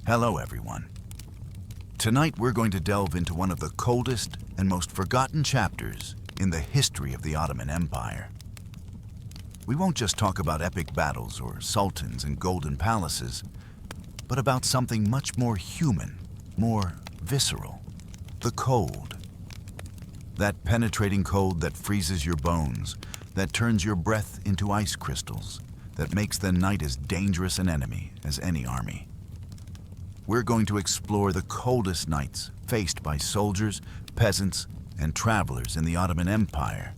Hello, everyone. Tonight we're going to delve into one of the coldest and most forgotten chapters in the history of the Ottoman Empire. We won't just talk about epic battles or sultans and golden palaces, but about something much more human, more visceral, the cold. That penetrating cold that freezes your bones, that turns your breath into ice crystals, that makes the night as dangerous an enemy as any army. We're going to explore the coldest nights faced by soldiers, peasants, and travelers in the Ottoman Empire,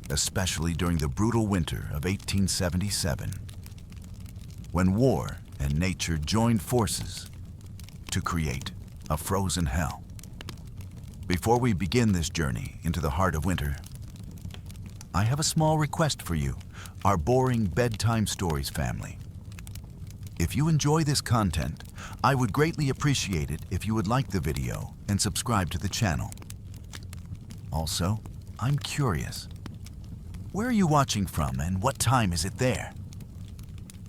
especially during the brutal winter of 1877, when war and nature joined forces to create a frozen hell. Before we begin this journey into the heart of winter, I have a small request for you, our boring bedtime stories family. If you enjoy this content, I would greatly appreciate it if you would like the video and subscribe to the channel. Also, I'm curious. Where are you watching from and what time is it there?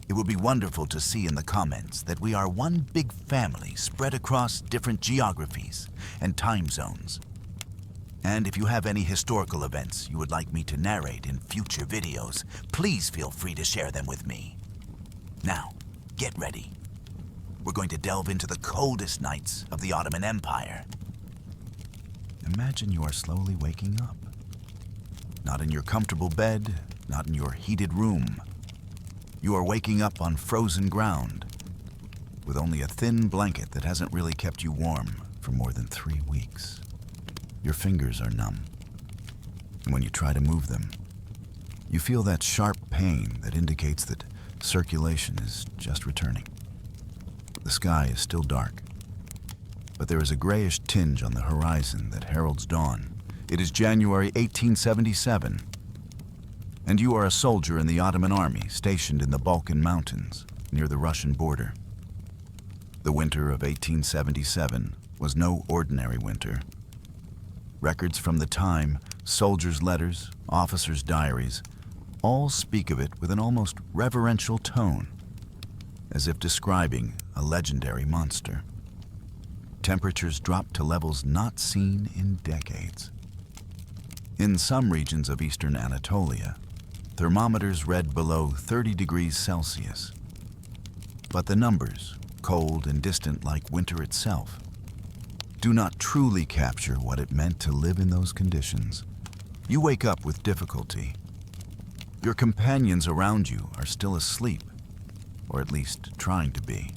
It would be wonderful to see in the comments that we are one big family spread across different geographies and time zones. And if you have any historical events you would like me to narrate in future videos, please feel free to share them with me. Now, get ready. We're going to delve into the coldest nights of the Ottoman Empire. Imagine you are slowly waking up. Not in your comfortable bed, not in your heated room. You are waking up on frozen ground, with only a thin blanket that hasn't really kept you warm for more than 3 weeks. Your fingers are numb, and when you try to move them, you feel that sharp pain that indicates that circulation is just returning. The sky is still dark, but there is a grayish tinge on the horizon that heralds dawn. It is January 1877, and you are a soldier in the Ottoman army stationed in the Balkan Mountains near the Russian border. The winter of 1877 was no ordinary winter. Records from the time, soldiers' letters, officers' diaries, all speak of it with an almost reverential tone, as if describing a legendary monster. Temperatures dropped to levels not seen in decades. In some regions of eastern Anatolia, thermometers read below 30 degrees Celsius. But the numbers, cold and distant like winter itself, do not truly capture what it meant to live in those conditions. You wake up with difficulty. Your companions around you are still asleep, or at least trying to be.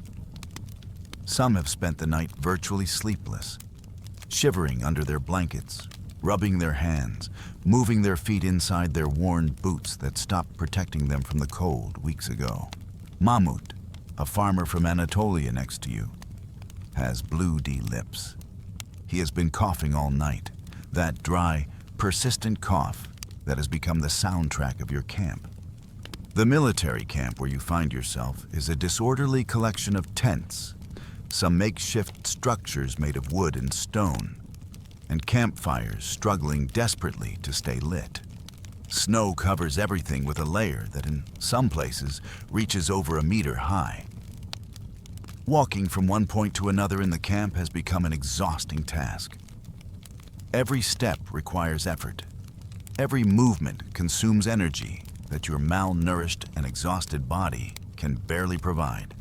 Some have spent the night virtually sleepless, shivering under their blankets, rubbing their hands, moving their feet inside their worn boots that stopped protecting them from the cold weeks ago. Mahmut, a farmer from Anatolia next to you, has blue-D lips. He has been coughing all night, that dry, persistent cough that has become the soundtrack of your camp. The military camp where you find yourself is a disorderly collection of tents, some makeshift structures made of wood and stone, and campfires struggling desperately to stay lit. Snow covers everything with a layer that in some places reaches over 1 meter high. Walking from one point to another in the camp has become an exhausting task. Every step requires effort. Every movement consumes energy that your malnourished and exhausted body can barely provide.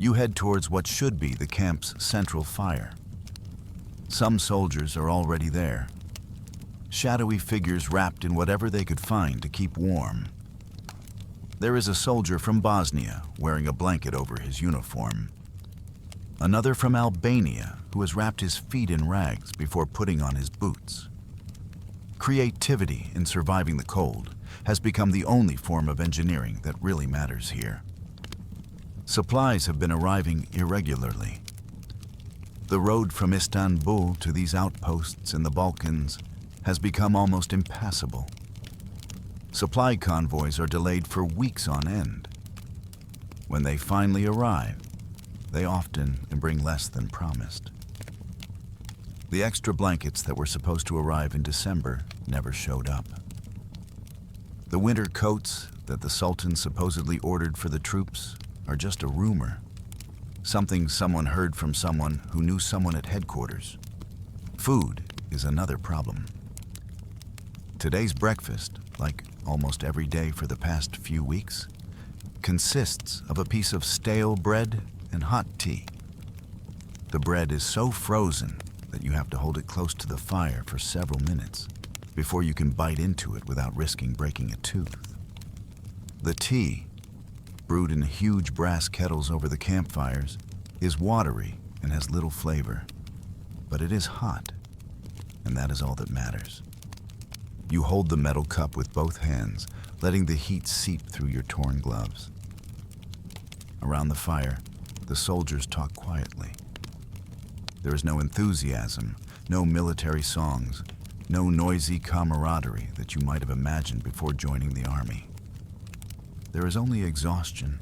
You head towards what should be the camp's central fire. Some soldiers are already there, shadowy figures wrapped in whatever they could find to keep warm. There is a soldier from Bosnia wearing a blanket over his uniform. Another from Albania who has wrapped his feet in rags before putting on his boots. Creativity in surviving the cold has become the only form of engineering that really matters here. Supplies have been arriving irregularly. The road from Istanbul to these outposts in the Balkans has become almost impassable. Supply convoys are delayed for weeks on end. When they finally arrive, they often bring less than promised. The extra blankets that were supposed to arrive in December never showed up. The winter coats that the Sultan supposedly ordered for the troops are just a rumor. something someone heard from someone who knew someone at headquarters. Food is another problem. Today's breakfast, like almost every day for the past few weeks, consists of a piece of stale bread and hot tea. The bread is so frozen that you have to hold it close to the fire for several minutes before you can bite into it without risking breaking a tooth. The tea, brewed in huge brass kettles over the campfires, is watery and has little flavor, but it is hot, and that is all that matters. You hold the metal cup with both hands, letting the heat seep through your torn gloves. Around the fire, the soldiers talk quietly. There is no enthusiasm, no military songs, no noisy camaraderie that you might have imagined before joining the army. There is only exhaustion.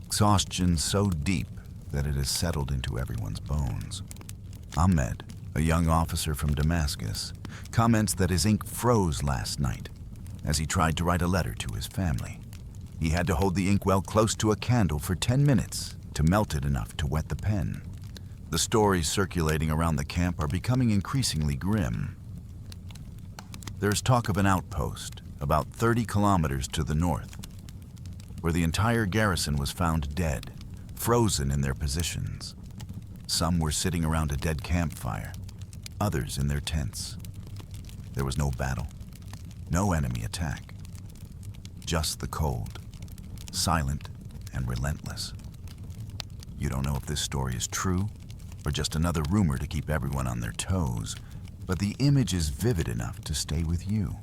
Exhaustion so deep that it has settled into everyone's bones. Ahmed, a young officer from Damascus, comments that his ink froze last night as he tried to write a letter to his family. He had to hold the inkwell close to a candle for 10 minutes to melt it enough to wet the pen. The stories circulating around the camp are becoming increasingly grim. There's talk of an outpost about 30 kilometers to the north, where the entire garrison was found dead, frozen in their positions. Some were sitting around a dead campfire, others in their tents. There was no battle, no enemy attack, just the cold, silent and relentless. You don't know if this story is true or just another rumor to keep everyone on their toes, but the image is vivid enough to stay with you.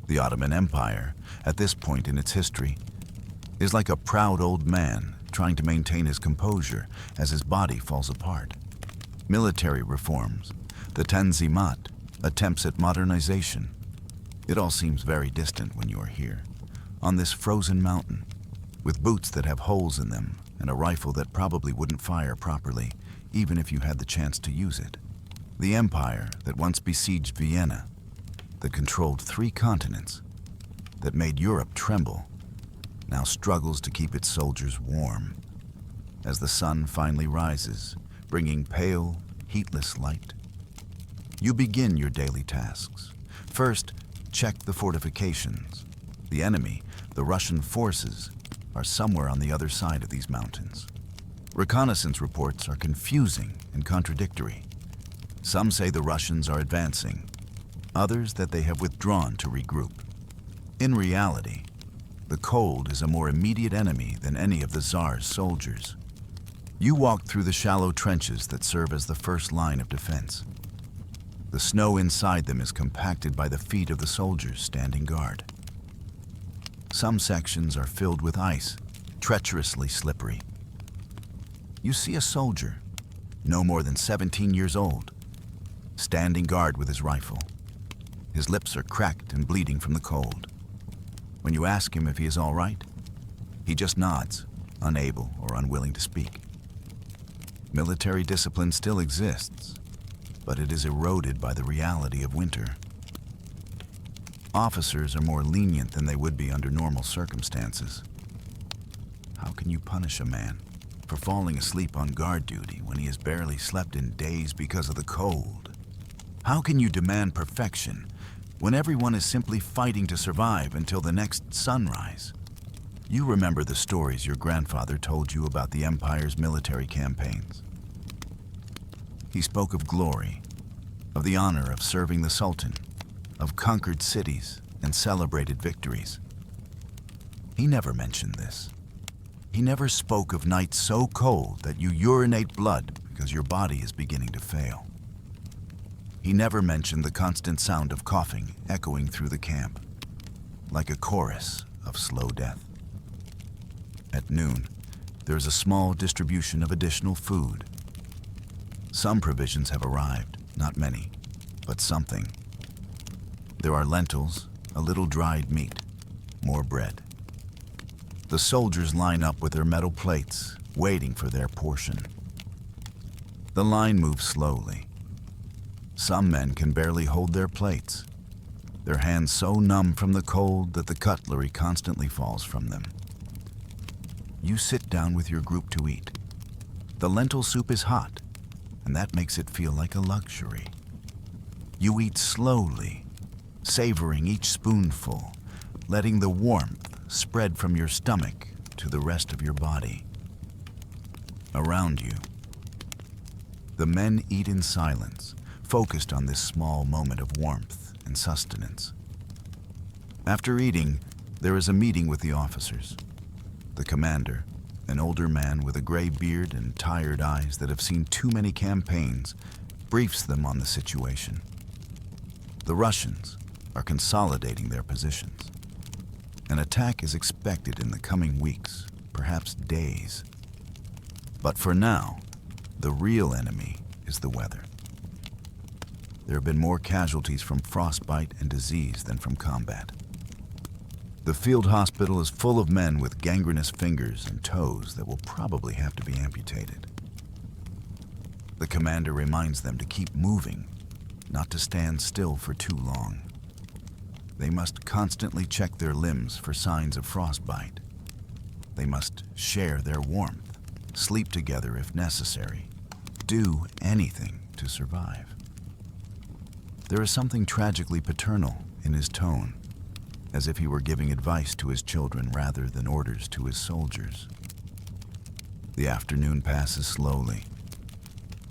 The Ottoman Empire, at this point in its history, is like a proud old man trying to maintain his composure as his body falls apart. Military reforms, the Tanzimat, attempts at modernization. It all seems very distant when you are here, on this frozen mountain, with boots that have holes in them and a rifle that probably wouldn't fire properly, even if you had the chance to use it. The empire that once besieged Vienna, that controlled 3 continents, that made Europe tremble, now struggles to keep its soldiers warm. As the sun finally rises, bringing pale, heatless light, you begin your daily tasks. First, check the fortifications. The enemy, the Russian forces, are somewhere on the other side of these mountains. Reconnaissance reports are confusing and contradictory. Some say the Russians are advancing, others that they have withdrawn to regroup. In reality, the cold is a more immediate enemy than any of the Tsar's soldiers. You walk through the shallow trenches that serve as the first line of defense. The snow inside them is compacted by the feet of the soldiers standing guard. Some sections are filled with ice, treacherously slippery. You see a soldier, no more than 17 years old, standing guard with his rifle. His lips are cracked and bleeding from the cold. When you ask him if he is all right, he just nods, unable or unwilling to speak. Military discipline still exists, but it is eroded by the reality of winter. Officers are more lenient than they would be under normal circumstances. How can you punish a man for falling asleep on guard duty when he has barely slept in days because of the cold? How can you demand perfection when everyone is simply fighting to survive until the next sunrise? You remember the stories your grandfather told you about the Empire's military campaigns. He spoke of glory, of the honor of serving the Sultan, of conquered cities and celebrated victories. He never mentioned this. He never spoke of nights so cold that you urinate blood because your body is beginning to fail. He never mentioned the constant sound of coughing echoing through the camp, like a chorus of slow death. At noon, there is a small distribution of additional food. Some provisions have arrived, not many, but something. There are lentils, a little dried meat, more bread. The soldiers line up with their metal plates, waiting for their portion. The line moves slowly. Some men can barely hold their plates, their hands so numb from the cold that the cutlery constantly falls from them. You sit down with your group to eat. The lentil soup is hot, and that makes it feel like a luxury. You eat slowly, savoring each spoonful, letting the warmth spread from your stomach to the rest of your body. Around you, the men eat in silence, focused on this small moment of warmth and sustenance. After eating, there is a meeting with the officers. The commander, an older man with a gray beard and tired eyes that have seen too many campaigns, briefs them on the situation. The Russians are consolidating their positions. An attack is expected in the coming weeks, perhaps days. But for now, the real enemy is the weather. There have been more casualties from frostbite and disease than from combat. The field hospital is full of men with gangrenous fingers and toes that will probably have to be amputated. The commander reminds them to keep moving, not to stand still for too long. They must constantly check their limbs for signs of frostbite. They must share their warmth, sleep together if necessary, do anything to survive. There is something tragically paternal in his tone, as if he were giving advice to his children rather than orders to his soldiers. The afternoon passes slowly.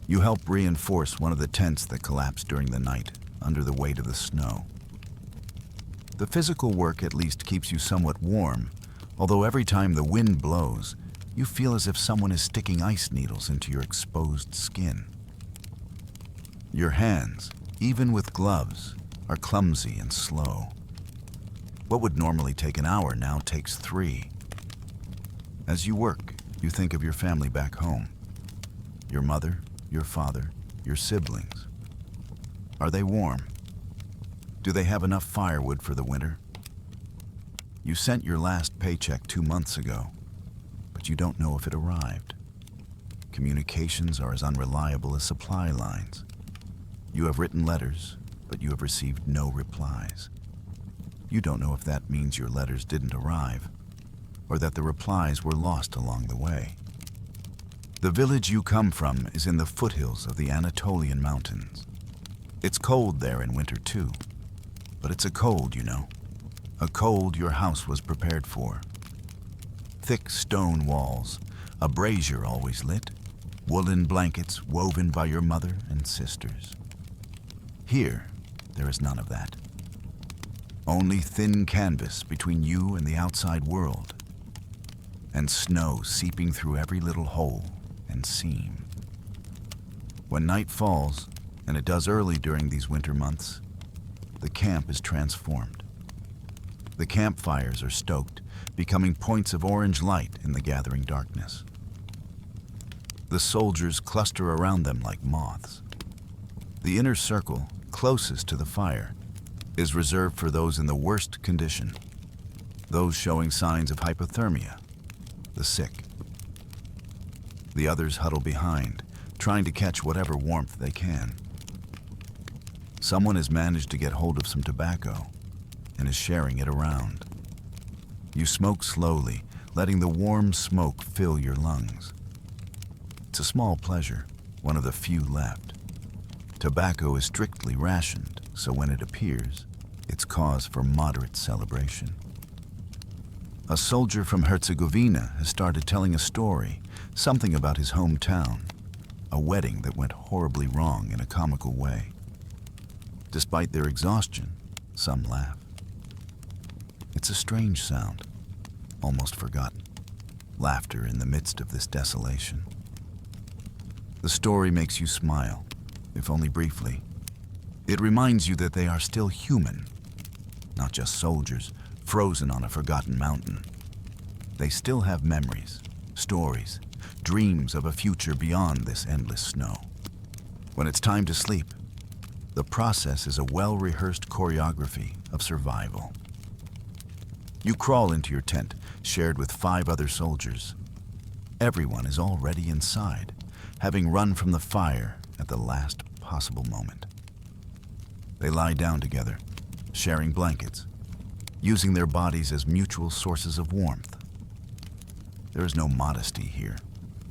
You help reinforce one of the tents that collapsed during the night under the weight of the snow. The physical work at least keeps you somewhat warm, although every time the wind blows, you feel as if someone is sticking ice needles into your exposed skin. Your hands, even with gloves, are clumsy and slow. What would normally take an hour now takes 3. As you work, you think of your family back home. Your mother, your father, your siblings. Are they warm? Do they have enough firewood for the winter? You sent your last paycheck 2 months ago, but you don't know if it arrived. Communications are as unreliable as supply lines. You have written letters, but you have received no replies. You don't know if that means your letters didn't arrive, or that the replies were lost along the way. The village you come from is in the foothills of the Anatolian mountains. It's cold there in winter too, but it's a cold, you know. A cold your house was prepared for. Thick stone walls, a brazier always lit, woolen blankets woven by your mother and sisters. Here, there is none of that. Only thin canvas between you and the outside world, and snow seeping through every little hole and seam. When night falls, and it does early during these winter months, the camp is transformed. The campfires are stoked, becoming points of orange light in the gathering darkness. The soldiers cluster around them like moths. The inner circle, closest to the fire, is reserved for those in the worst condition, those showing signs of hypothermia, the sick. The others huddle behind, trying to catch whatever warmth they can. Someone has managed to get hold of some tobacco and is sharing it around. You smoke slowly, letting the warm smoke fill your lungs. It's a small pleasure, one of the few left. Tobacco is strictly rationed, so when it appears, it's cause for moderate celebration. A soldier from Herzegovina has started telling a story, something about his hometown, a wedding that went horribly wrong in a comical way. Despite their exhaustion, some laugh. It's a strange sound, almost forgotten. Laughter in the midst of this desolation. The story makes you smile, if only briefly. It reminds you that they are still human, not just soldiers frozen on a forgotten mountain. They still have memories, stories, dreams of a future beyond this endless snow. When it's time to sleep, the process is a well-rehearsed choreography of survival. You crawl into your tent, shared with 5 other soldiers. Everyone is already inside, having run from the fire at the last possible moment. They lie down together, sharing blankets, using their bodies as mutual sources of warmth. There is no modesty here,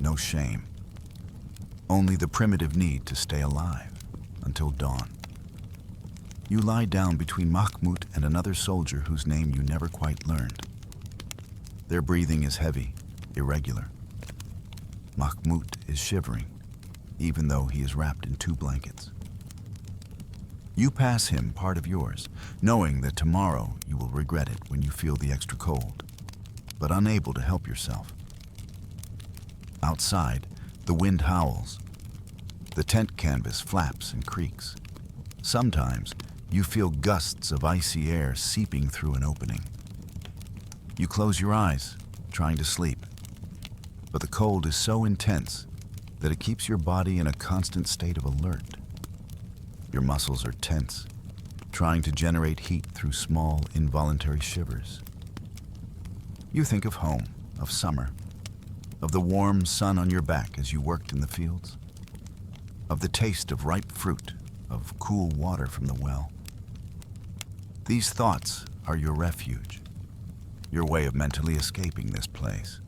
no shame, only the primitive need to stay alive until dawn. You lie down between Mahmoud and another soldier whose name you never quite learned. Their breathing is heavy, irregular. Mahmoud is shivering, even though he is wrapped in 2 blankets. You pass him part of yours, knowing that tomorrow you will regret it when you feel the extra cold, but unable to help yourself. Outside, the wind howls. The tent canvas flaps and creaks. Sometimes, you feel gusts of icy air seeping through an opening. You close your eyes, trying to sleep, but the cold is so intense that it keeps your body in a constant state of alert. Your muscles are tense, trying to generate heat through small, involuntary shivers. You think of home, of summer, of the warm sun on your back as you worked in the fields, of the taste of ripe fruit, of cool water from the well. These thoughts are your refuge, your way of mentally escaping this place.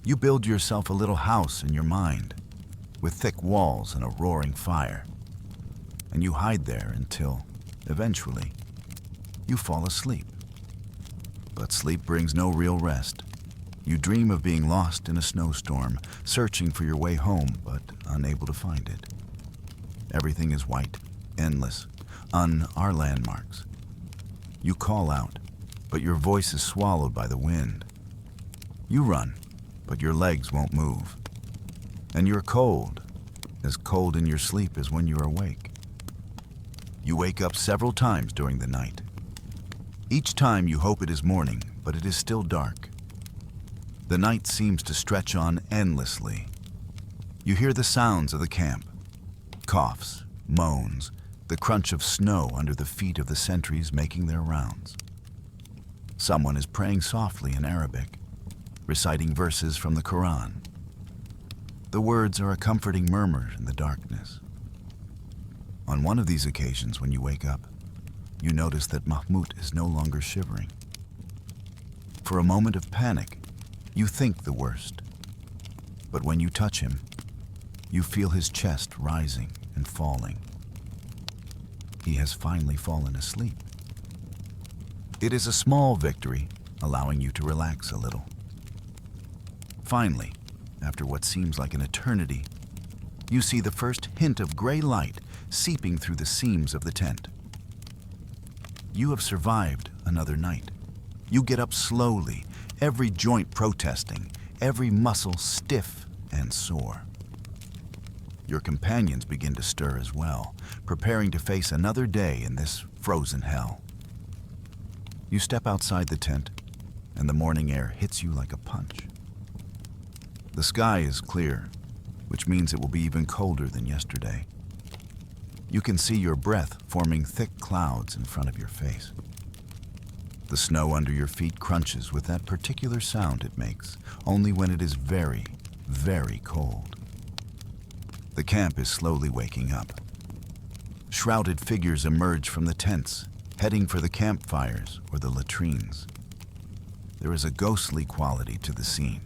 You build yourself a little house in your mind, with thick walls and a roaring fire, and you hide there until, eventually, you fall asleep. But sleep brings no real rest. You dream of being lost in a snowstorm, searching for your way home, but unable to find it. Everything is white, endless, our landmarks. You call out, but your voice is swallowed by the wind. You run, but your legs won't move. And you're cold, as cold in your sleep as when you're awake. You wake up several times during the night. Each time you hope it is morning, but it is still dark. The night seems to stretch on endlessly. You hear the sounds of the camp, coughs, moans, the crunch of snow under the feet of the sentries making their rounds. Someone is praying softly in Arabic, reciting verses from the Quran. The words are a comforting murmur in the darkness. On one of these occasions when you wake up, you notice that Mahmoud is no longer shivering. For a moment of panic, you think the worst. But when you touch him, you feel his chest rising and falling. He has finally fallen asleep. It is a small victory, allowing you to relax a little. Finally, after what seems like an eternity, you see the first hint of gray light seeping through the seams of the tent. You have survived another night. You get up slowly, every joint protesting, every muscle stiff and sore. Your companions begin to stir as well, preparing to face another day in this frozen hell. You step outside the tent, and the morning air hits you like a punch. The sky is clear, which means it will be even colder than yesterday. You can see your breath forming thick clouds in front of your face. The snow under your feet crunches with that particular sound it makes, only when it is very, very cold. The camp is slowly waking up. Shrouded figures emerge from the tents, heading for the campfires or the latrines. There is a ghostly quality to the scene,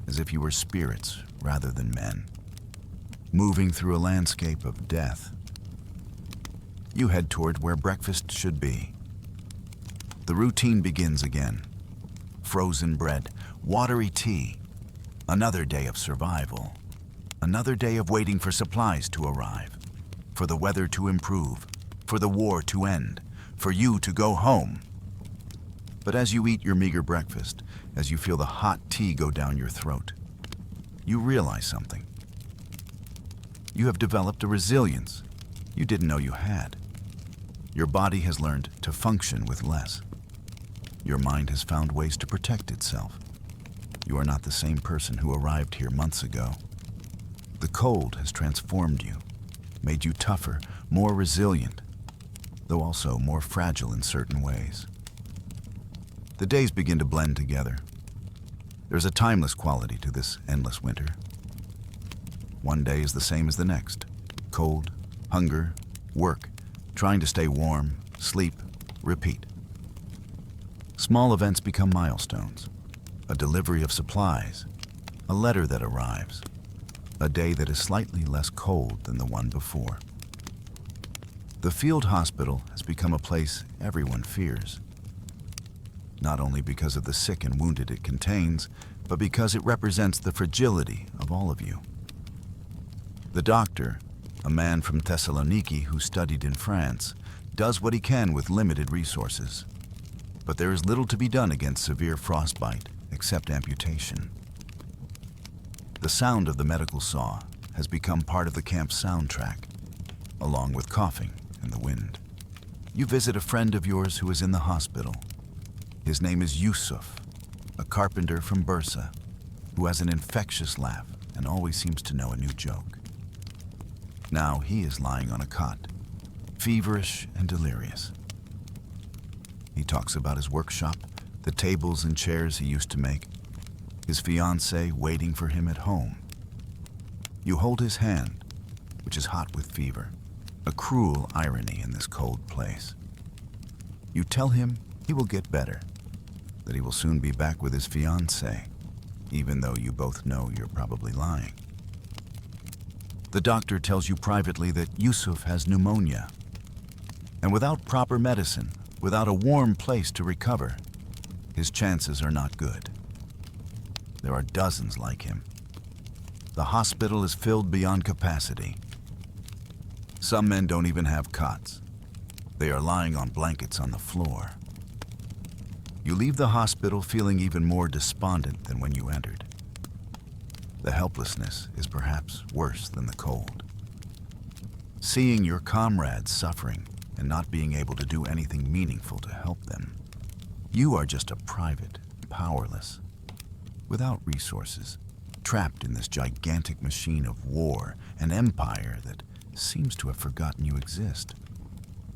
as if you were spirits rather than men, moving through a landscape of death. You head toward where breakfast should be. The routine begins again. Frozen bread, watery tea, another day of survival, another day of waiting for supplies to arrive, for the weather to improve, for the war to end, for you to go home. But as you eat your meager breakfast, as you feel the hot tea go down your throat, you realize something. You have developed a resilience you didn't know you had. Your body has learned to function with less. Your mind has found ways to protect itself. You are not the same person who arrived here months ago. The cold has transformed you, made you tougher, more resilient, though also more fragile in certain ways. The days begin to blend together. There's a timeless quality to this endless winter. One day is the same as the next. Cold, hunger, work, trying to stay warm, sleep, repeat. Small events become milestones. A delivery of supplies, a letter that arrives, a day that is slightly less cold than the one before. The field hospital has become a place everyone fears, not only because of the sick and wounded it contains, but because it represents the fragility of all of you. The doctor, a man from Thessaloniki who studied in France, does what he can with limited resources. But there is little to be done against severe frostbite, except amputation. The sound of the medical saw has become part of the camp's soundtrack, along with coughing and the wind. You visit a friend of yours who is in the hospital. His name is Yusuf, a carpenter from Bursa, who has an infectious laugh and always seems to know a new joke. Now he is lying on a cot, feverish and delirious. He talks about his workshop, the tables and chairs he used to make, his fiancée waiting for him at home. You hold his hand, which is hot with fever, a cruel irony in this cold place. You tell him he will get better, that he will soon be back with his fiancée, even though you both know you're probably lying. The doctor tells you privately that Yusuf has pneumonia, and without proper medicine, without a warm place to recover, his chances are not good. There are dozens like him. The hospital is filled beyond capacity. Some men don't even have cots. They are lying on blankets on the floor. You leave the hospital feeling even more despondent than when you entered. The helplessness is perhaps worse than the cold. Seeing your comrades suffering and not being able to do anything meaningful to help them. You are just a private, powerless, without resources, trapped in this gigantic machine of war and empire that seems to have forgotten you exist.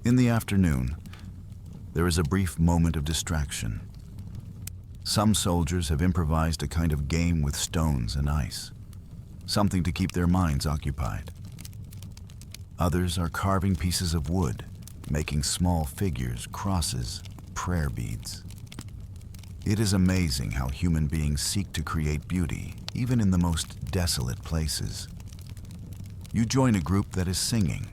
In the afternoon, there is a brief moment of distraction. Some soldiers have improvised a kind of game with stones and ice, something to keep their minds occupied. Others are carving pieces of wood, making small figures, crosses, prayer beads. It is amazing how human beings seek to create beauty, even in the most desolate places. You join a group that is singing.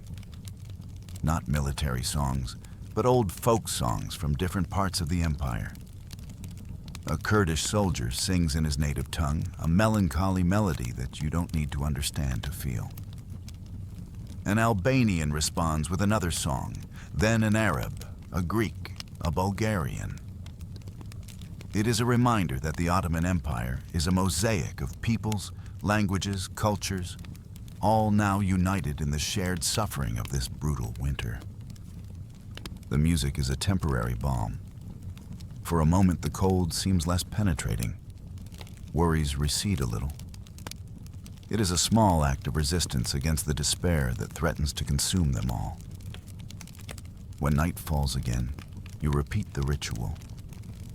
Not military songs, but old folk songs from different parts of the empire. A Kurdish soldier sings in his native tongue, a melancholy melody that you don't need to understand to feel. An Albanian responds with another song, then an Arab, a Greek, a Bulgarian. It is a reminder that the Ottoman Empire is a mosaic of peoples, languages, cultures, all now united in the shared suffering of this brutal winter. The music is a temporary balm. For a moment, the cold seems less penetrating. Worries recede a little. It is a small act of resistance against the despair that threatens to consume them all. When night falls again, you repeat the ritual.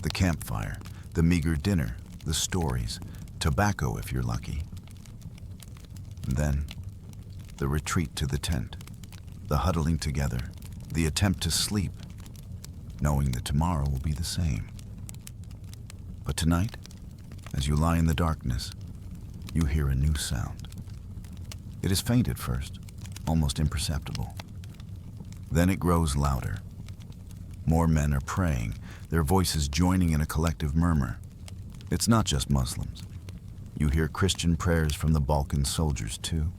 The campfire, the meager dinner, the stories, tobacco if you're lucky. And then, the retreat to the tent, the huddling together, the attempt to sleep, knowing that tomorrow will be the same. But tonight, as you lie in the darkness, you hear a new sound. It is faint at first, almost imperceptible. Then it grows louder. More men are praying, their voices joining in a collective murmur. It's not just Muslims. You hear Christian prayers from the Balkan soldiers too.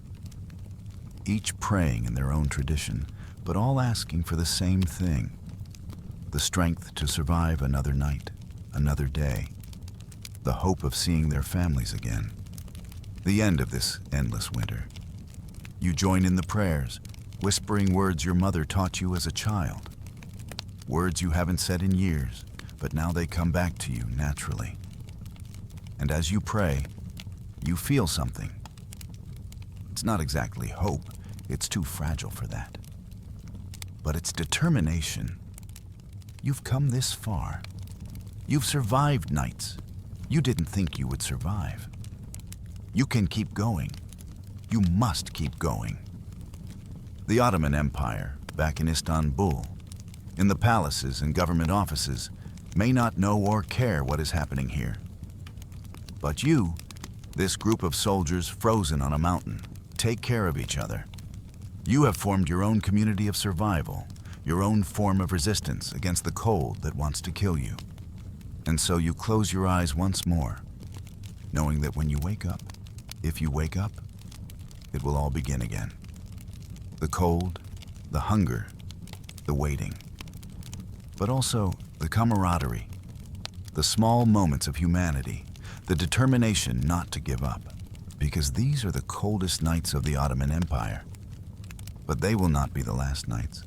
Each praying in their own tradition, but all asking for the same thing: the strength to survive another night, another day, the hope of seeing their families again, the end of this endless winter. You join in the prayers, whispering words your mother taught you as a child, words you haven't said in years, but now they come back to you naturally. And as you pray, you feel something. It's not exactly hope, it's too fragile for that. But it's determination. You've come this far. You've survived nights you didn't think you would survive. You can keep going. You must keep going. The Ottoman Empire, back in Istanbul, in the palaces and government offices, may not know or care what is happening here. But you This group of soldiers frozen on a mountain take care of each other. You have formed your own community of survival, your own form of resistance against the cold that wants to kill you. And so you close your eyes once more, knowing that when you wake up, if you wake up, it will all begin again. The cold, the hunger, the waiting, but also the camaraderie, the small moments of humanity, the determination not to give up, because these are the coldest nights of the Ottoman Empire. But they will not be the last nights.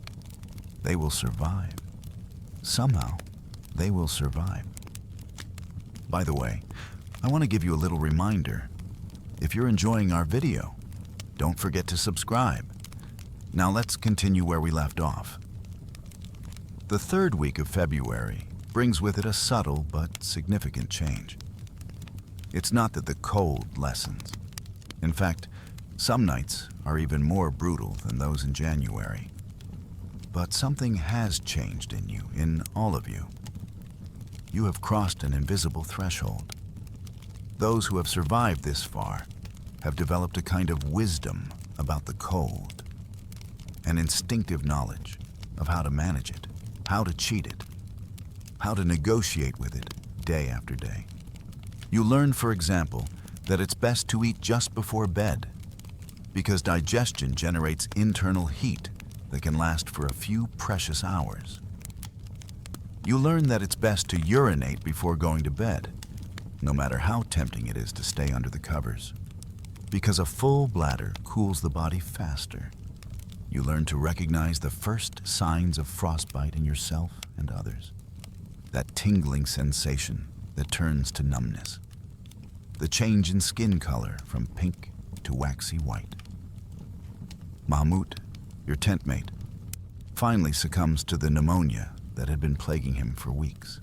They will survive. Somehow, they will survive. By the way, I want to give you a little reminder. If you're enjoying our video, don't forget to subscribe. Now let's continue where we left off. The third week of February brings with it a subtle but significant change. It's not that the cold lessens. In fact, some nights are even more brutal than those in January. But something has changed in you, in all of you. You have crossed an invisible threshold. Those who have survived this far have developed a kind of wisdom about the cold, an instinctive knowledge of how to manage it, how to cheat it, how to negotiate with it day after day. You learn, for example, that it's best to eat just before bed, because digestion generates internal heat that can last for a few precious hours. You learn that it's best to urinate before going to bed, no matter how tempting it is to stay under the covers, because a full bladder cools the body faster. You learn to recognize the first signs of frostbite in yourself and others, that tingling sensation that turns to numbness, the change in skin color from pink to waxy white. Mahmoud, your tent mate, finally succumbs to the pneumonia that had been plaguing him for weeks.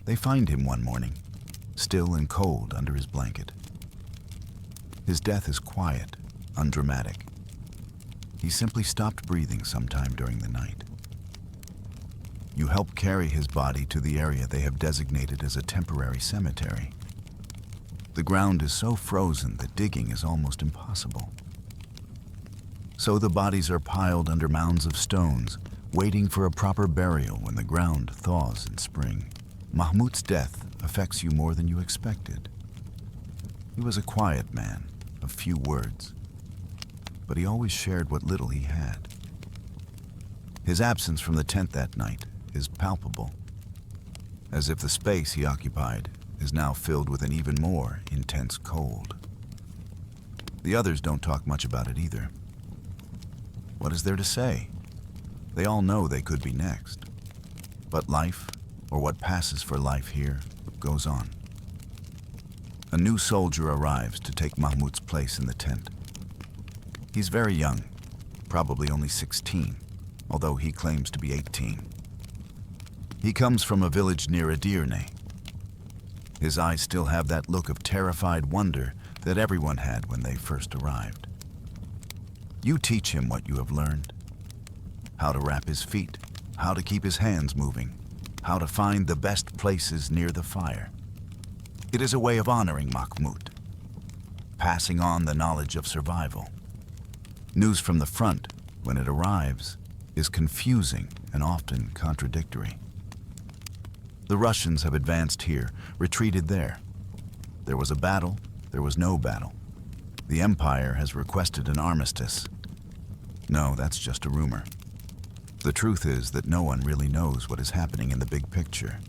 They find him one morning, still and cold under his blanket. His death is quiet, undramatic. He simply stopped breathing sometime during the night. You help carry his body to the area they have designated as a temporary cemetery. The ground is so frozen that digging is almost impossible. So the bodies are piled under mounds of stones, waiting for a proper burial when the ground thaws in spring. Mahmoud's death affects you more than you expected. He was a quiet man, of few words, but he always shared what little he had. His absence from the tent that night is palpable, as if the space he occupied is now filled with an even more intense cold. The others don't talk much about it either. What is there to say? They all know they could be next. But life, or what passes for life here, goes on. A new soldier arrives to take Mahmoud's place in the tent. He's very young, probably only 16, although he claims to be 18. He comes from a village near Edirne. His eyes still have that look of terrified wonder that everyone had when they first arrived. You teach him what you have learned. How to wrap his feet, how to keep his hands moving, how to find the best places near the fire. It is a way of honoring Mahmoud, passing on the knowledge of survival. News from the front, when it arrives, is confusing and often contradictory. The Russians have advanced here, retreated there. There was a battle, there was no battle. The Empire has requested an armistice. No, that's just a rumor. The truth is that no one really knows what is happening in the big picture.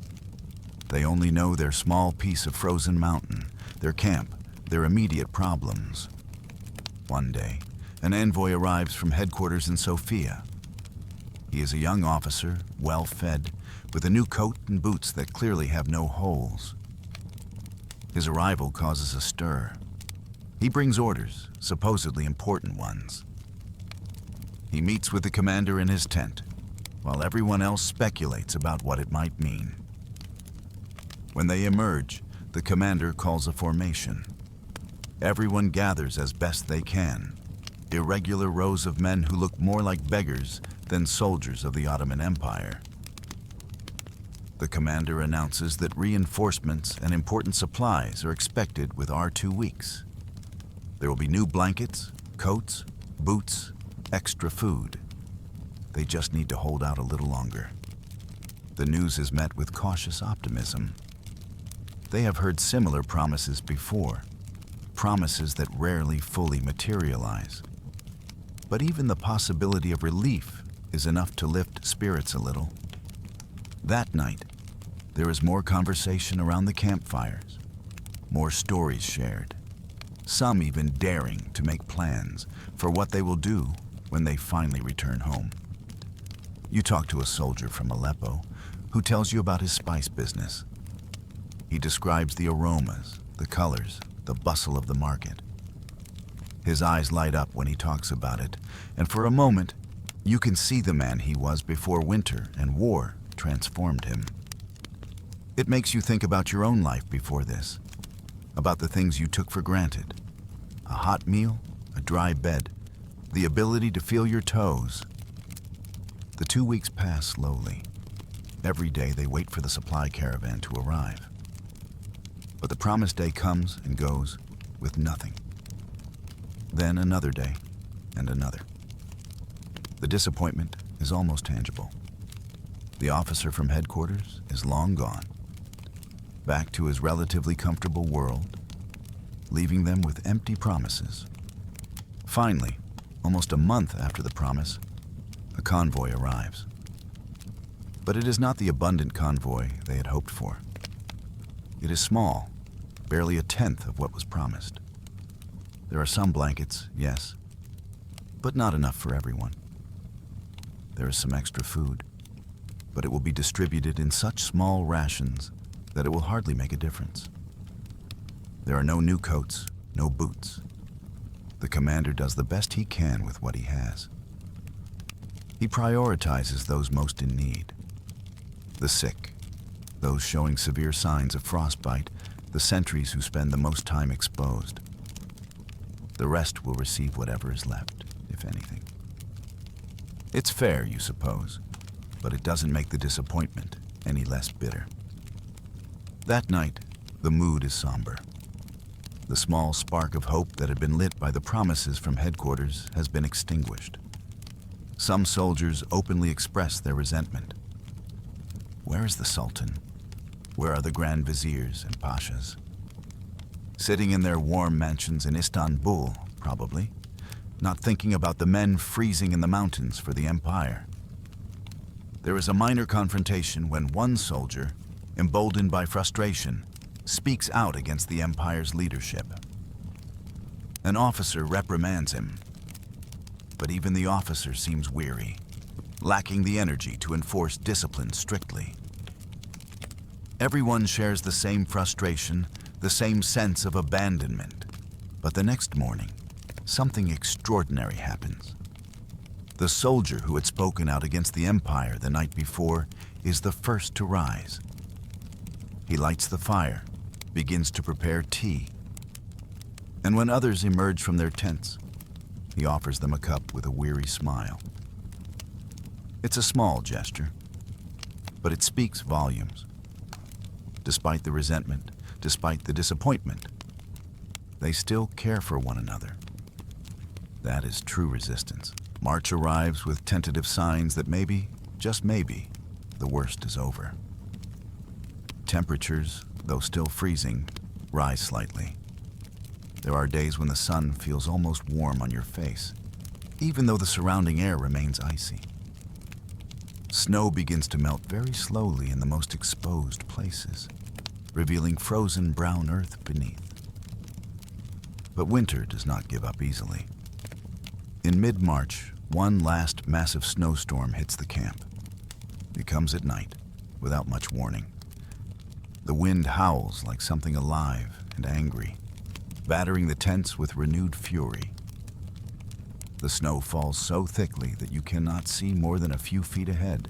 They only know their small piece of frozen mountain, their camp, their immediate problems. One day, an envoy arrives from headquarters in Sofia. He is a young officer, well-fed, with a new coat and boots that clearly have no holes. His arrival causes a stir. He brings orders, supposedly important ones. He meets with the commander in his tent, while everyone else speculates about what it might mean. When they emerge, the commander calls a formation. Everyone gathers as best they can, irregular rows of men who look more like beggars than soldiers of the Ottoman Empire. The commander announces that reinforcements and important supplies are expected with our 2 weeks. There will be new blankets, coats, boots, extra food. They just need to hold out a little longer. The news is met with cautious optimism. They have heard similar promises before, promises that rarely fully materialize. But even the possibility of relief is enough to lift spirits a little. That night, there is more conversation around the campfires, more stories shared, some even daring to make plans for what they will do when they finally return home. You talk to a soldier from Aleppo who tells you about his spice business. He describes the aromas, the colors, the bustle of the market. His eyes light up when he talks about it, and for a moment, you can see the man he was before winter and war transformed him. It makes you think about your own life before this, about the things you took for granted. A hot meal, a dry bed, the ability to feel your toes. The 2 weeks pass slowly. Every day they wait for the supply caravan to arrive. But the promised day comes and goes with nothing. Then another day and another. The disappointment is almost tangible. The officer from headquarters is long gone, back to his relatively comfortable world, leaving them with empty promises. Finally, almost a month after the promise, a convoy arrives. But it is not the abundant convoy they had hoped for. It is small, barely a tenth of what was promised. There are some blankets, yes, but not enough for everyone. There is some extra food, but it will be distributed in such small rations that it will hardly make a difference. There are no new coats, no boots. The commander does the best he can with what he has. He prioritizes those most in need. The sick, those showing severe signs of frostbite, the sentries who spend the most time exposed. The rest will receive whatever is left, if anything. It's fair, you suppose, but it doesn't make the disappointment any less bitter. That night, the mood is somber. The small spark of hope that had been lit by the promises from headquarters has been extinguished. Some soldiers openly express their resentment. Where is the Sultan? Where are the Grand Viziers and Pashas? Sitting in their warm mansions in Istanbul, probably, not thinking about the men freezing in the mountains for the empire. There is a minor confrontation when one soldier, emboldened by frustration, speaks out against the empire's leadership. An officer reprimands him, but even the officer seems weary, lacking the energy to enforce discipline strictly. Everyone shares the same frustration, the same sense of abandonment. But the next morning, something extraordinary happens. The soldier who had spoken out against the empire the night before is the first to rise. He lights the fire, begins to prepare tea, and when others emerge from their tents, he offers them a cup with a weary smile. It's a small gesture, but it speaks volumes. Despite the resentment, despite the disappointment, they still care for one another. That is true resistance. March arrives with tentative signs that maybe, just maybe, the worst is over. Temperatures, though still freezing, rise slightly. There are days when the sun feels almost warm on your face, even though the surrounding air remains icy. Snow begins to melt very slowly in the most exposed places, revealing frozen brown earth beneath. But winter does not give up easily. In mid-March, one last massive snowstorm hits the camp. It comes at night, without much warning. The wind howls like something alive and angry, battering the tents with renewed fury. The snow falls so thickly that you cannot see more than a few feet ahead.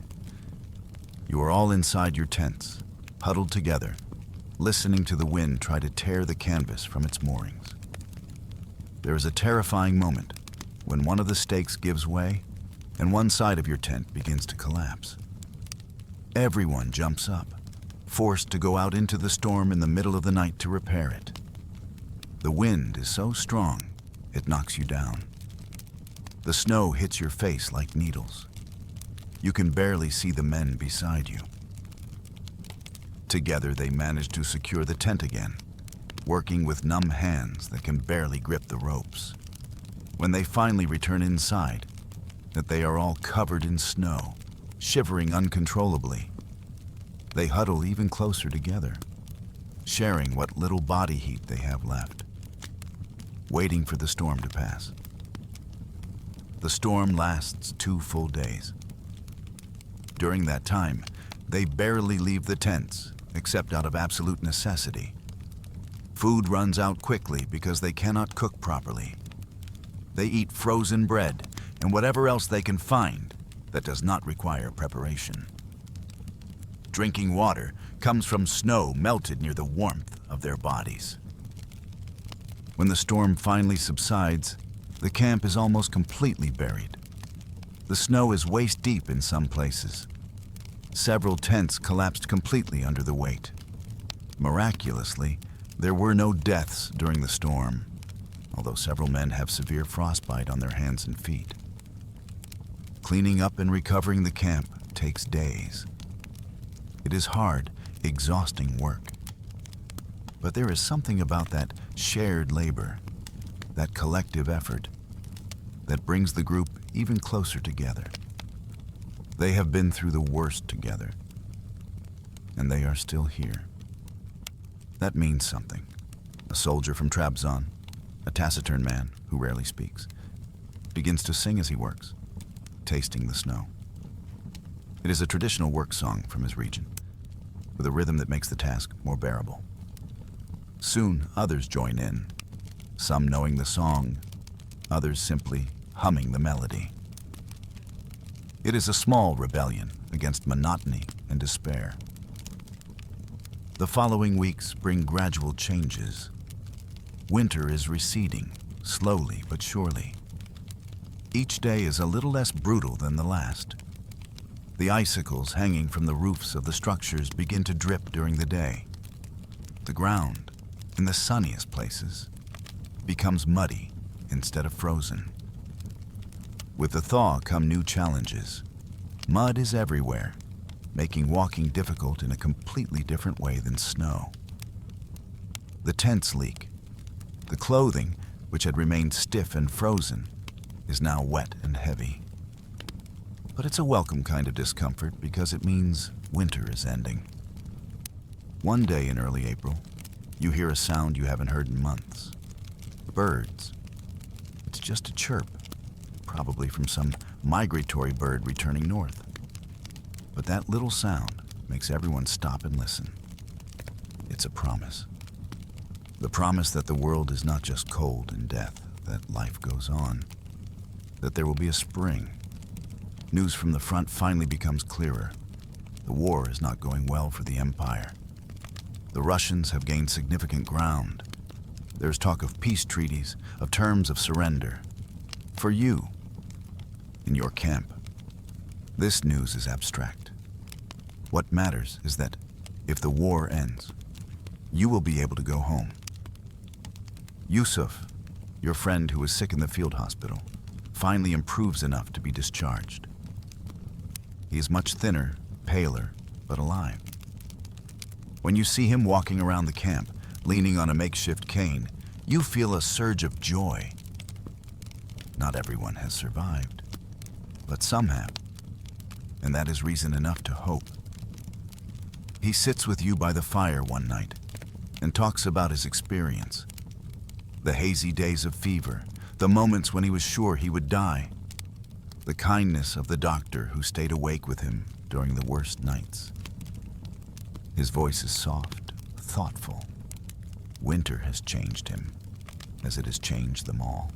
You are all inside your tents, huddled together, listening to the wind try to tear the canvas from its moorings. There is a terrifying moment when one of the stakes gives way and one side of your tent begins to collapse. Everyone jumps up, forced to go out into the storm in the middle of the night to repair it. The wind is so strong, it knocks you down. The snow hits your face like needles. You can barely see the men beside you. Together, they manage to secure the tent again, working with numb hands that can barely grip the ropes. When they finally return inside, that they are all covered in snow, shivering uncontrollably. They huddle even closer together, sharing what little body heat they have left, waiting for the storm to pass. The storm lasts 2 full days. During that time, they barely leave the tents, except out of absolute necessity. Food runs out quickly because they cannot cook properly. They eat frozen bread and whatever else they can find that does not require preparation. Drinking water comes from snow melted near the warmth of their bodies. When the storm finally subsides, the camp is almost completely buried. The snow is waist deep in some places. Several tents collapsed completely under the weight. Miraculously, there were no deaths during the storm, although several men have severe frostbite on their hands and feet. Cleaning up and recovering the camp takes days. It is hard, exhausting work. But there is something about that shared labor, that collective effort, that brings the group even closer together. They have been through the worst together, and they are still here. That means something. A soldier from Trabzon, a taciturn man who rarely speaks, begins to sing as he works, tasting the snow. It is a traditional work song from his region, with a rhythm that makes the task more bearable. Soon, others join in, some knowing the song, others simply humming the melody. It is a small rebellion against monotony and despair. The following weeks bring gradual changes. Winter is receding, slowly but surely. Each day is a little less brutal than the last. The icicles hanging from the roofs of the structures begin to drip during the day. The ground, in the sunniest places, becomes muddy instead of frozen. With the thaw come new challenges. Mud is everywhere, making walking difficult in a completely different way than snow. The tents leak. The clothing, which had remained stiff and frozen, is now wet and heavy. But it's a welcome kind of discomfort because it means winter is ending. One day in early April, you hear a sound you haven't heard in months. Birds. It's just a chirp, probably from some migratory bird returning north. But that little sound makes everyone stop and listen. It's a promise. The promise that the world is not just cold and death, that life goes on, that there will be a spring. News from the front finally becomes clearer. The war is not going well for the Empire. The Russians have gained significant ground. There's talk of peace treaties, of terms of surrender. For you, in your camp, this news is abstract. What matters is that if the war ends, you will be able to go home. Yusuf, your friend who was sick in the field hospital, finally improves enough to be discharged. He is much thinner, paler, but alive. When you see him walking around the camp, leaning on a makeshift cane, you feel a surge of joy. Not everyone has survived, but some have, and that is reason enough to hope. He sits with you by the fire one night and talks about his experience. The hazy days of fever, the moments when he was sure he would die, the kindness of the doctor who stayed awake with him during the worst nights. His voice is soft, thoughtful. Winter has changed him, as it has changed them all.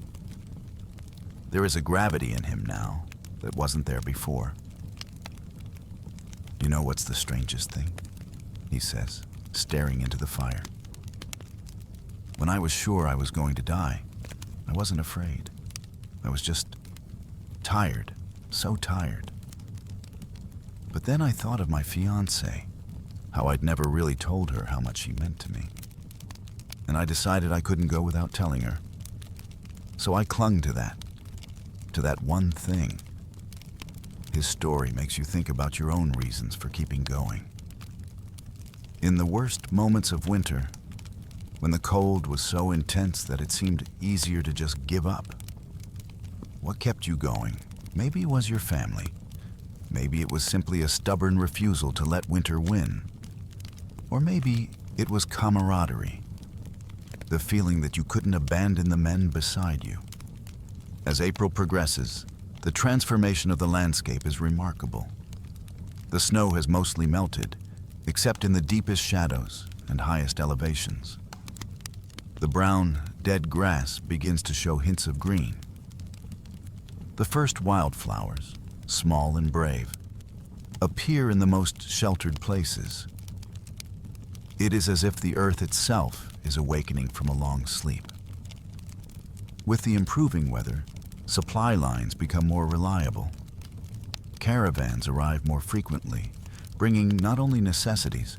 There is a gravity in him now that wasn't there before. You know what's the strangest thing? He says, staring into the fire. When I was sure I was going to die, I wasn't afraid. I was just tired, so tired. But then I thought of my fiancée, how I'd never really told her how much she meant to me. And I decided I couldn't go without telling her. So I clung to that one thing. His story makes you think about your own reasons for keeping going. In the worst moments of winter, when the cold was so intense that it seemed easier to just give up, what kept you going? Maybe it was your family. Maybe it was simply a stubborn refusal to let winter win. Or maybe it was camaraderie, the feeling that you couldn't abandon the men beside you. As April progresses, the transformation of the landscape is remarkable. The snow has mostly melted, except in the deepest shadows and highest elevations. The brown, dead grass begins to show hints of green. The first wildflowers, small and brave, appear in the most sheltered places. It is as if the earth itself is awakening from a long sleep. With the improving weather, supply lines become more reliable. Caravans arrive more frequently, bringing not only necessities,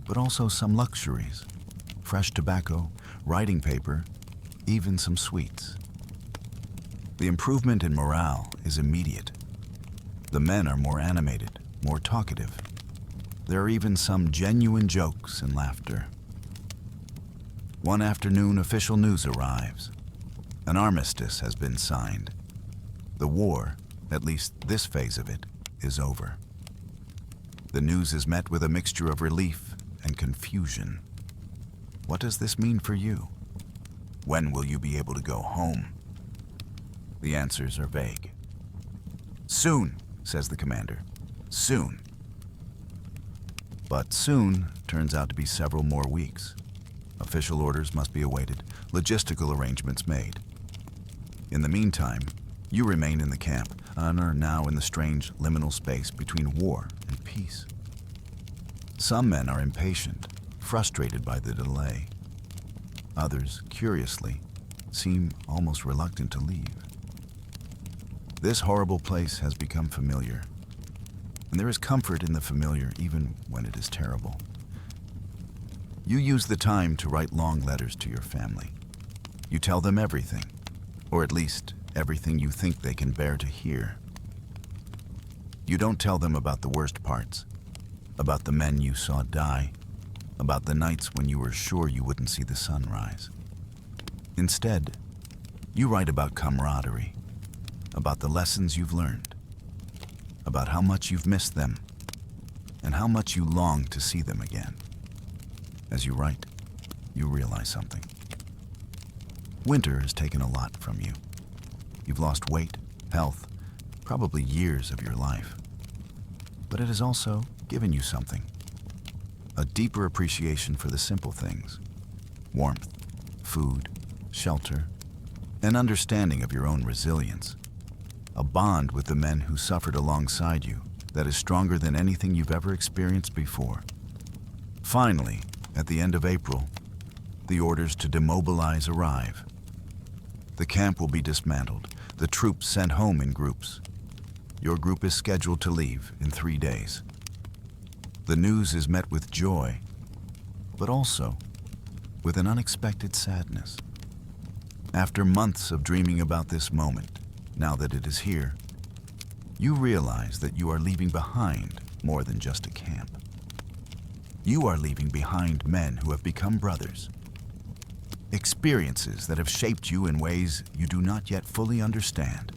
but also some luxuries: fresh tobacco, writing paper, even some sweets. The improvement in morale is immediate. The men are more animated, more talkative. There are even some genuine jokes and laughter. One afternoon, official news arrives. An armistice has been signed. The war, at least this phase of it, is over. The news is met with a mixture of relief and confusion. What does this mean for you? When will you be able to go home? The answers are vague. Soon, says the commander. Soon. But soon turns out to be several more weeks. Official orders must be awaited, logistical arrangements made. In the meantime, you remain in the camp and are now in the strange liminal space between war and peace. Some men are impatient, frustrated by the delay. Others, curiously, seem almost reluctant to leave. This horrible place has become familiar, and there is comfort in the familiar even when it is terrible. You use the time to write long letters to your family. You tell them everything, or at least everything you think they can bear to hear. You don't tell them about the worst parts, about the men you saw die, about the nights when you were sure you wouldn't see the sun rise. Instead, you write about camaraderie, about the lessons you've learned, about how much you've missed them, and how much you long to see them again. As you write, you realize something. Winter has taken a lot from you. You've lost weight, health, probably years of your life. But it has also given you something. A deeper appreciation for the simple things: warmth, food, shelter, an understanding of your own resilience. A bond with the men who suffered alongside you that is stronger than anything you've ever experienced before. Finally, at the end of April, the orders to demobilize arrive. The camp will be dismantled, the troops sent home in groups. Your group is scheduled to leave in 3 days. The news is met with joy, but also with an unexpected sadness. After months of dreaming about this moment, now that it is here, you realize that you are leaving behind more than just a camp. You are leaving behind men who have become brothers. Experiences that have shaped you in ways you do not yet fully understand.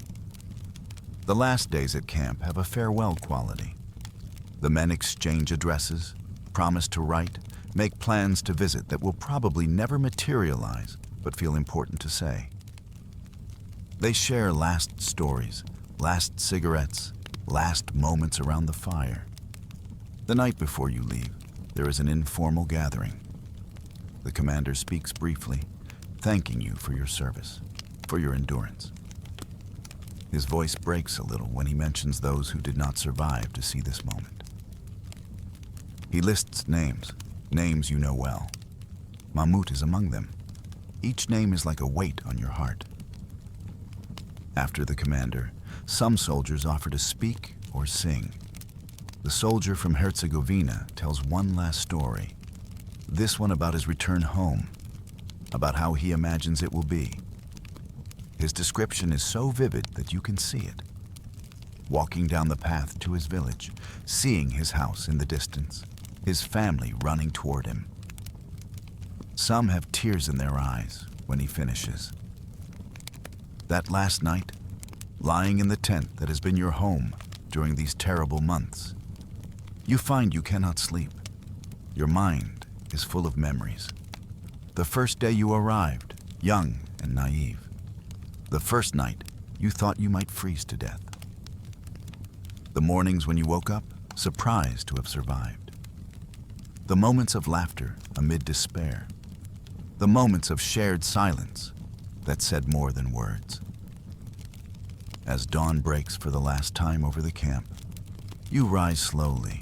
The last days at camp have a farewell quality. The men exchange addresses, promise to write, make plans to visit that will probably never materialize, but feel important to say. They share last stories, last cigarettes, last moments around the fire. The night before you leave, there is an informal gathering. The commander speaks briefly, thanking you for your service, for your endurance. His voice breaks a little when he mentions those who did not survive to see this moment. He lists names you know well. Mahmoud is among them. Each name is like a weight on your heart. After the commander, some soldiers offer to speak or sing. the soldier from Herzegovina tells one last story. This one about his return home, about how he imagines it will be. His description is so vivid that you can see it. Walking down the path to his village, seeing his house in the distance, his family running toward him. Some have tears in their eyes when he finishes. That last night, lying in the tent that has been your home during these terrible months, you find you cannot sleep. Your mind is full of memories. The first day you arrived, young and naive. The first night you thought you might freeze to death. The mornings when you woke up, surprised to have survived. The moments of laughter amid despair. The moments of shared silence that said more than words. As dawn breaks for the last time over the camp, you rise slowly.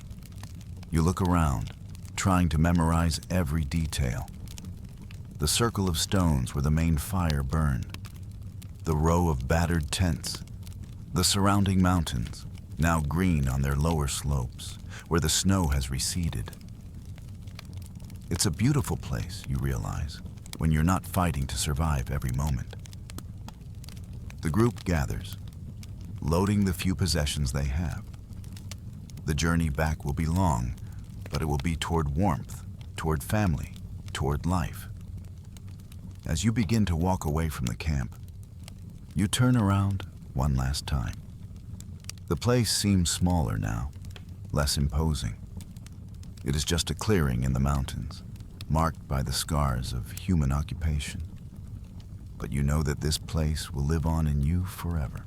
You look around, trying to memorize every detail. The circle of stones where the main fire burned, the row of battered tents, the surrounding mountains, now green on their lower slopes, where the snow has receded. It's a beautiful place, you realize, when you're not fighting to survive every moment. The group gathers, loading the few possessions they have. The journey back will be long, but it will be toward warmth, toward family, toward life. As you begin to walk away from the camp, you turn around one last time. The place seems smaller now, less imposing. It is just a clearing in the mountains, marked by the scars of human occupation. But you know that this place will live on in you forever.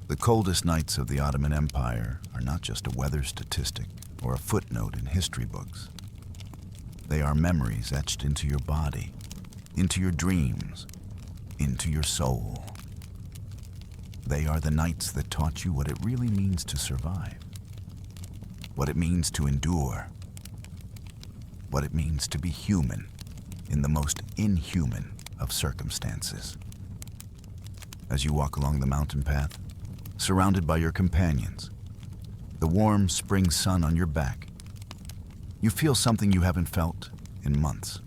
The coldest nights of the Ottoman Empire are not just a weather statistic or a footnote in history books. They are memories etched into your body, into your dreams, into your soul. They are the nights that taught you what it really means to survive, what it means to endure, what it means to be human in the most inhuman of circumstances. As you walk along the mountain path, surrounded by your companions, the warm spring sun on your back, you feel something you haven't felt in months.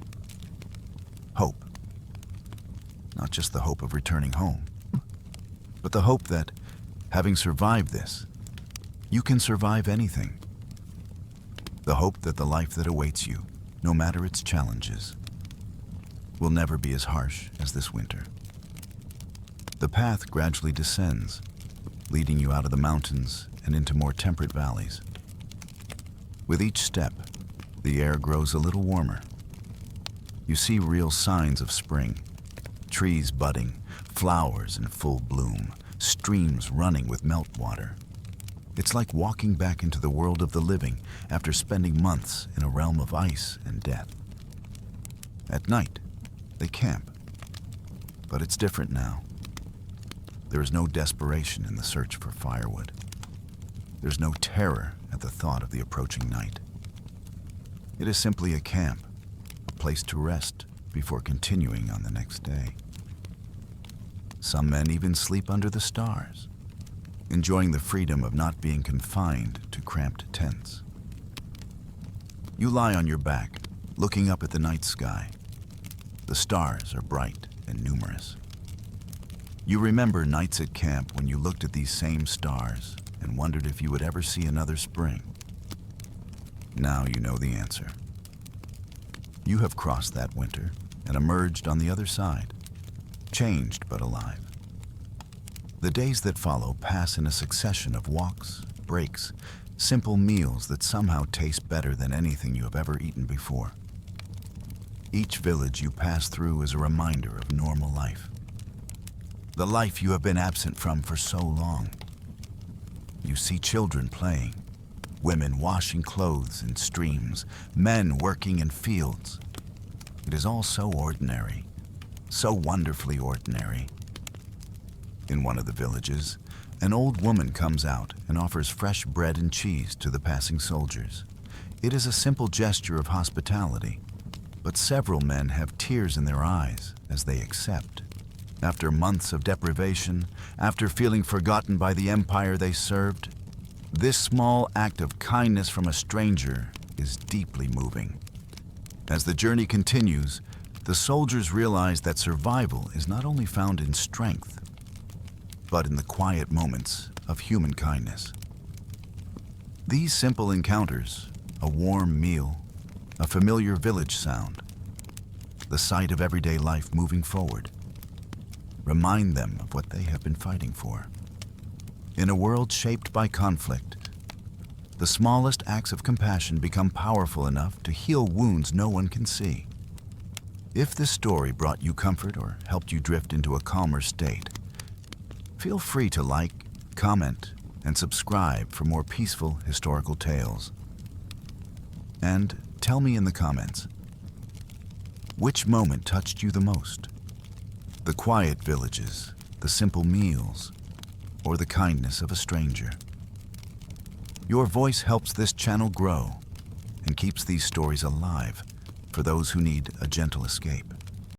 Hope. Not just the hope of returning home, but the hope that, having survived this, you can survive anything. The hope that the life that awaits you, no matter its challenges, will never be as harsh as this winter. The path gradually descends, leading you out of the mountains and into more temperate valleys. With each step, the air grows a little warmer. You see real signs of spring, trees budding, flowers in full bloom, streams running with meltwater. It's like walking back into the world of the living after spending months in a realm of ice and death. At night, they camp. But it's different now. There is no desperation in the search for firewood. There's no terror at the thought of the approaching night. It is simply a camp, a place to rest before continuing on the next day. Some men even sleep under the stars, enjoying the freedom of not being confined to cramped tents. You lie on your back, looking up at the night sky. The stars are bright and numerous. You remember nights at camp when you looked at these same stars and wondered if you would ever see another spring. Now you know the answer. You have crossed that winter and emerged on the other side, changed but alive. The days that follow pass in a succession of walks, breaks, simple meals that somehow taste better than anything you have ever eaten before. Each village you pass through is a reminder of normal life. The life you have been absent from for so long. You see children playing, women washing clothes in streams, men working in fields. It is all so ordinary, so wonderfully ordinary. In one of the villages, an old woman comes out and offers fresh bread and cheese to the passing soldiers. It is a simple gesture of hospitality, but several men have tears in their eyes as they accept. After months of deprivation, after feeling forgotten by the empire they served, This small act of kindness from a stranger is deeply moving. As the journey continues, the soldiers realize that survival is not only found in strength, but in the quiet moments of human kindness. These simple encounters, a warm meal, a familiar village sound, the sight of everyday life moving forward, remind them of what they have been fighting for. In a world shaped by conflict, the smallest acts of compassion become powerful enough to heal wounds no one can see. If this story brought you comfort or helped you drift into a calmer state, feel free to like, comment, and subscribe for more peaceful historical tales. And tell me in the comments, which moment touched you the most? The quiet villages, the simple meals, or the kindness of a stranger? Your voice helps this channel grow and keeps these stories alive for those who need a gentle escape.